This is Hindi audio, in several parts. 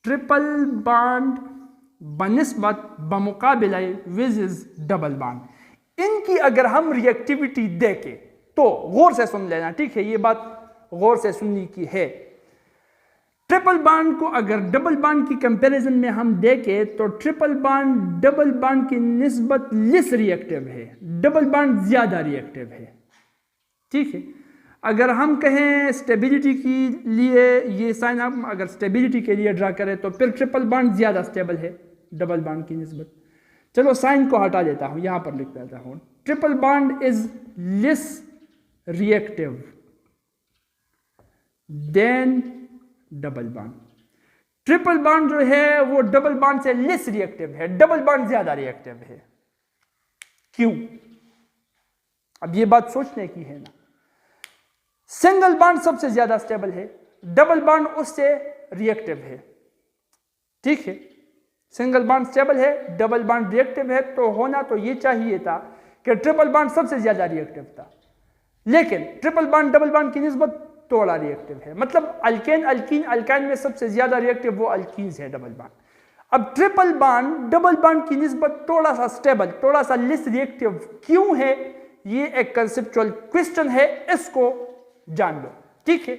ट्रिपल बॉन्ड बनिस्बत बमुकाबिला विज़ डबल बॉन्ड। इनकी अगर हम रिएक्टिविटी देखें तो गौर से सुन लेना, ठीक है, ये बात गौर से सुनने की है। ट्रिपल बॉन्ड को अगर डबल बॉन्ड की कंपैरिजन में हम देखें तो ट्रिपल बॉन्ड डबल बॉन्ड की निस्बत लेस रिएक्टिव है, डबल बॉन्ड ज्यादा रिएक्टिव है, ठीक है। अगर हम कहें स्टेबिलिटी के लिए, ये साइन हम अगर स्टेबिलिटी के लिए ड्रा करें तो फिर ट्रिपल बॉन्ड ज्यादा स्टेबल है डबल बॉन्ड की निस्बत। चलो साइन को हटा देता हूं, यहां पर लिख देता हूं triple bond is less reactive than double bond. Triple bond जो है वो डबल बॉन्ड से लेस रिएक्टिव है, डबल बॉन्ड ज्यादा रिएक्टिव है। क्यों? अब ये बात सोचने की है ना। सिंगल बॉन्ड सबसे ज्यादा स्टेबल है, डबल बॉन्ड उससे रिएक्टिव है, ठीक है। सिंगल बॉन्ड स्टेबल है, डबल बॉन्ड रिएक्टिव है, तो होना तो ये चाहिए था कि ट्रिपल बॉन्ड सबसे ज्यादा रिएक्टिव था, लेकिन ट्रिपल बॉन्ड डबल बॉन्ड की निस्बत थोड़ा रिएक्टिव है। मतलब अल्केन अल्कीन अल्काइन में सबसे ज्यादा रिएक्टिव वो अल्कीन्स है डबल बॉन्ड। अब ट्रिपल बॉन्ड डबल बॉन्ड की निस्बत थोड़ा सा स्टेबल, थोड़ा सा लेस रिएक्टिव क्यों है, ये एक कंसेप्चुअल क्वेश्चन है, इसको जान लो, ठीक है।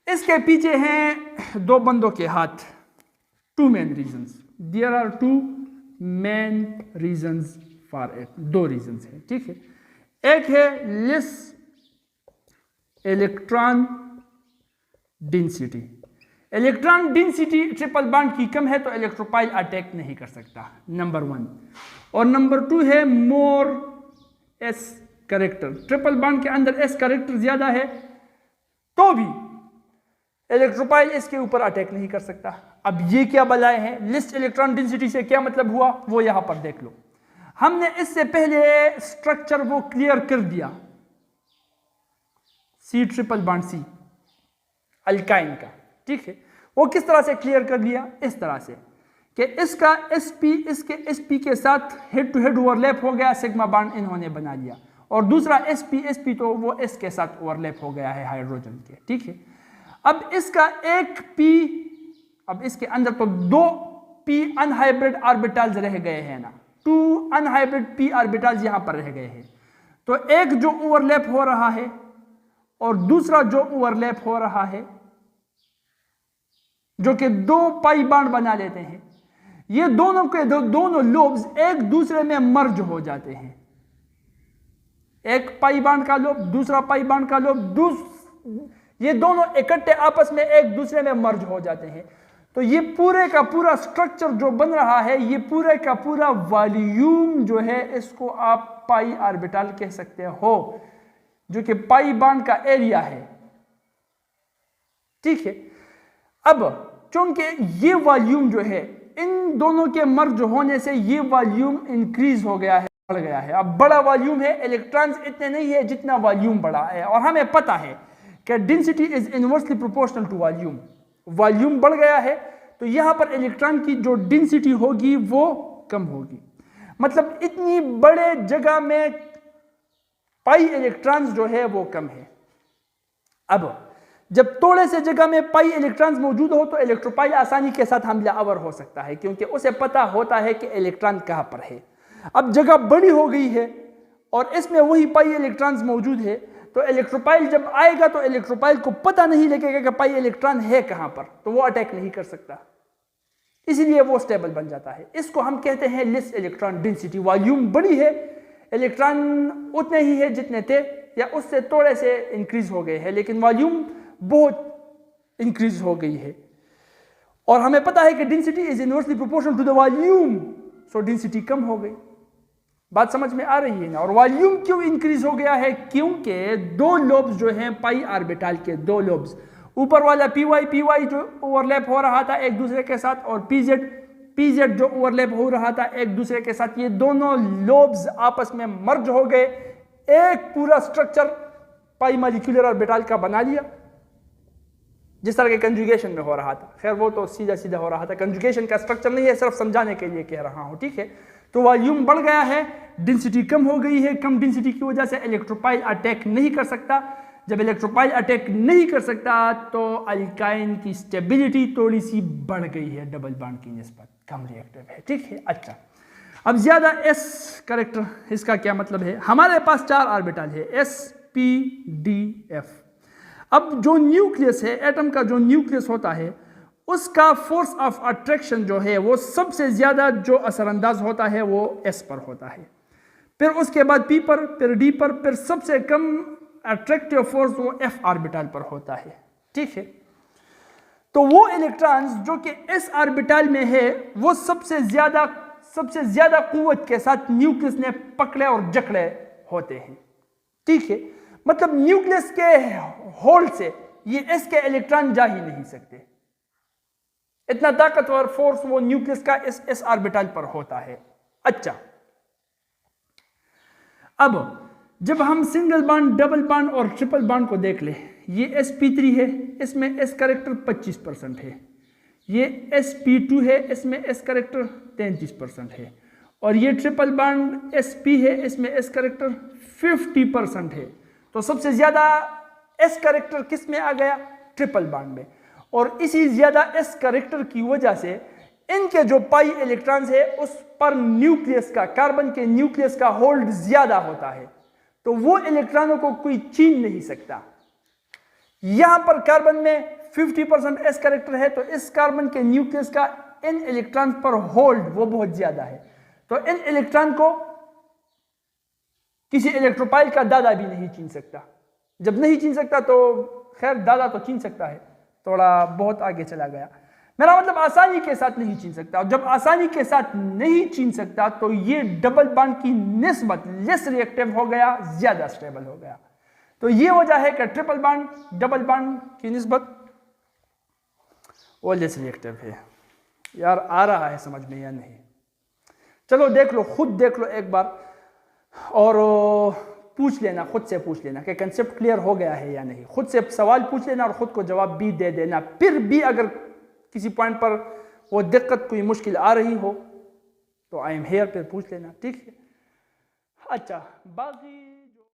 इसके पीछे हैं दो बंदों के हाथ, two main reasons, there are two main reasons for it, दो रीजंस है, ठीक है। एक है less electron density. Electron density triple bond की कम है तो इलेक्ट्रोफाइल अटैक नहीं कर सकता, नंबर 1। और नंबर 2 है मोर एस कैरेक्टर। ट्रिपल बॉन्ड के अंदर एस कैरेक्टर ज्यादा है तो भी इलेक्ट्रोफाइल इसके ऊपर अटैक नहीं कर सकता। अब ये क्या बलाएं हैं, लिस्ट इलेक्ट्रॉन डेंसिटी से क्या मतलब हुआ वो यहां पर देख लो। हमने इससे पहले स्ट्रक्चर वो क्लियर कर दिया, C triple bond C alkyne का, ठीक है। वो किस तरह से क्लियर कर दिया, इस तरह से कि इसका sp इसके sp के साथ हेड टू हेड ओवरलैप हो गया, सिग्मा बॉन्ड इन्होंने बना लिया, और दूसरा sp तो वो s के साथ ओवरलैप हो गया है हाइड्रोजन के, ठीक है। अब इसका एक p, अब इसके अंदर तो 2 p अनहाइब्रिड ऑर्बिटल्स रह गए हैं ना, 2 अनहाइब्रिड p ऑर्बिटल्स यहां पर रह गए हैं। तो एक जो ओवरलैप हो रहा है और दूसरा जो ओवरलैप हो रहा है, जो कि 2 पाई बॉन्ड बना लेते हैं, ये दोनों के दोनों लोब्स एक दूसरे में मर्ज हो जाते हैं। एक पाई बॉन्ड का लोब, दूसरा पाई बॉन्ड का लोब, ये दोनों इकट्ठे आपस में एक दूसरे में मर्ज हो जाते हैं। तो ये पूरे का पूरा स्ट्रक्चर जो बन रहा है, ये पूरे का पूरा वॉल्यूम जो है, इसको आप पाई ऑर्बिटल कह सकते हो, जो कि पाई बॉन्ड का एरिया है, ठीक है। अब चूंकि ये वॉल्यूम जो है, इन दोनों के मर्ज होने से ये वॉल्यूम इंक्रीज हो गया है, बढ़ गया है। अब बड़ा वॉल्यूम है, इलेक्ट्रॉन्स इतने नहीं है जितना वॉल्यूम बड़ा है, और हमें पता है कि density is inversely proportional to volume. Volume बढ़ गया है तो यहां पर इलेक्ट्रॉन की जो डेंसिटी होगी वो कम होगी। मतलब इतनी बड़े जगह में पाई इलेक्ट्रॉन्स जो है वो कम है। अब जब थोड़े से जगह में पाई इलेक्ट्रॉन्स मौजूद हो तो इलेक्ट्रोफाइल आसानी के साथ हमला आवर हो सकता है, क्योंकि उसे पता होता है कि इलेक्ट्रॉन कहां पर है। अब जगह बड़ी हो गई है और इसमें वही पाई इलेक्ट्रॉन्स मौजूद है, तो इलेक्ट्रोफाइल जब आएगा तो इलेक्ट्रोफाइल को पता नहीं लगेगा कि पाई इलेक्ट्रॉन है कहां पर, तो वो अटैक नहीं कर सकता, इसलिए वो स्टेबल बन जाता है। इसको हम कहते हैं लेस इलेक्ट्रॉन डेंसिटी। वॉल्यूम बड़ी है, इलेक्ट्रॉन उतने ही है जितने थे या उससे थोड़े से इंक्रीज हो गए हैं, लेकिन वॉल्यूम बहुत इंक्रीज हो गई है। और हमें पता है कि density is inversely proportional to the volume, so density कम हो गई। बात समझ में आ रही है ना। और वॉल्यूम क्यों इंक्रीज हो गया है, क्योंकि 2 लोब्स जो हैं पाई ऑर्बिटल के, 2 लोब्स, ऊपर वाला py जो ओवरलैप हो रहा था एक दूसरे के साथ, और pz जो ओवरलैप हो रहा था एक दूसरे के साथ, ये दोनों लोब्स आपस में मर्ज हो गए, एक पूरा स्ट्रक्चर पाई मॉलिक्यूलर ऑर्बिटल का बना लिया, जिस तरह के कंजुगेशन में हो रहा था। खैर वो तो सीधा सीधा हो रहा था, कंजुगेशन का स्ट्रक्चर नहीं है, सिर्फ समझाने के लिए कह रहा हूं, ठीक है। तो वॉल्यूम बढ़ गया है, डेंसिटी कम हो गई है, कम डेंसिटी की वजह से इलेक्ट्रोफाइल अटैक नहीं कर सकता, जब इलेक्ट्रोफाइल अटैक नहीं कर सकता तो अल्काइन की स्टेबिलिटी थोड़ी सी बढ़ गई है, डबल बॉन्ड की निस्बत कम रिएक्टिव है। ठीक है, अच्छा अब ज्यादा s करेक्टर, इसका क्या मतलब है? हमारे पास 4 ऑर्बिटल है s p d f। अब जो न्यूक्लियस है, एटम का जो न्यूक्लियस होता है, उसका फोर्स ऑफ अट्रैक्शन जो है वो सबसे ज्यादा जो असरअंदाज होता है वो s पर होता है, फिर उसके बाद p पर, फिर d पर, फिर सबसे कम अट्रैक्टिव फोर्स वो f ऑर्बिटल पर होता है। ठीक है, तो वो इलेक्ट्रॉन्स जो कि s ऑर्बिटल में है वो सबसे ज्यादा कुव्वत के साथ न्यूक्लियस ने पकड़े और जकड़े होते हैं। ठीक है, मतलब न्यूक्लियस के होल्ड से ये s के इलेक्ट्रॉन जा ही नहीं सकते, इतना ताकतवर फोर्स वो न्यूक्लियस का s ऑर्बिटल पर होता है। अच्छा, अब जब हम सिंगल बॉन्ड, डबल बॉन्ड और ट्रिपल बॉन्ड को देख ले, ये sp3 है, इसमें s करेक्टर 25% है, ये sp2 है, इसमें s करेक्टर 33% है, और ये ट्रिपल बॉन्ड sp है, इसमें s करेक्टर 50% है। तो सबसे ज्यादा s करेक्टर किस में आ गया? ट्रिपल बॉन्ड में। और इसी ज्यादा s करेक्टर की वजह से इनके जो पाई इलेक्ट्रॉन्स है उस पर न्यूक्लियस का, कार्बन के न्यूक्लियस का होल्ड ज्यादा होता है, तो वो इलेक्ट्रॉनों को कोई छीन नहीं सकता। यहां पर कार्बन में 50% s करेक्टर है, तो इस कार्बन के न्यूक्लियस का इन इलेक्ट्रॉन पर होल्ड वो बहुत ज्यादा है, तो इन इलेक्ट्रॉन को किसी इलेक्ट्रोफाइल का दादा भी नहीं छीन सकता। जब नहीं छीन सकता तो खैर दादा तो छीन सकता है, थोड़ा बहुत आगे चला गया, मेरा मतलब आसानी के साथ नहीं छीन सकता। और जब आसानी के साथ नहीं छीन सकता तो ये डबल बॉन्ड की निस्बत लेस रिएक्टिव हो गया, ज्यादा स्टेबल हो गया। तो ये वजह है कि ट्रिपल बॉन्ड डबल बॉन्ड की निस्बत वो लेस रिएक्टिव है। यार आ रहा है समझ में या नहीं? चलो देख लो, खुद देख लो एक बार और पूछ लेना, खुद से पूछ लेना कि कंसेप्ट क्लियर हो गया है या नहीं। खुद से सवाल पूछ लेना और खुद को जवाब भी दे देना। फिर भी अगर किसी पॉइंट पर वो दिक्कत, कोई मुश्किल आ रही हो तो आई एम हेयर, पे पूछ लेना। ठीक है, अच्छा बाकी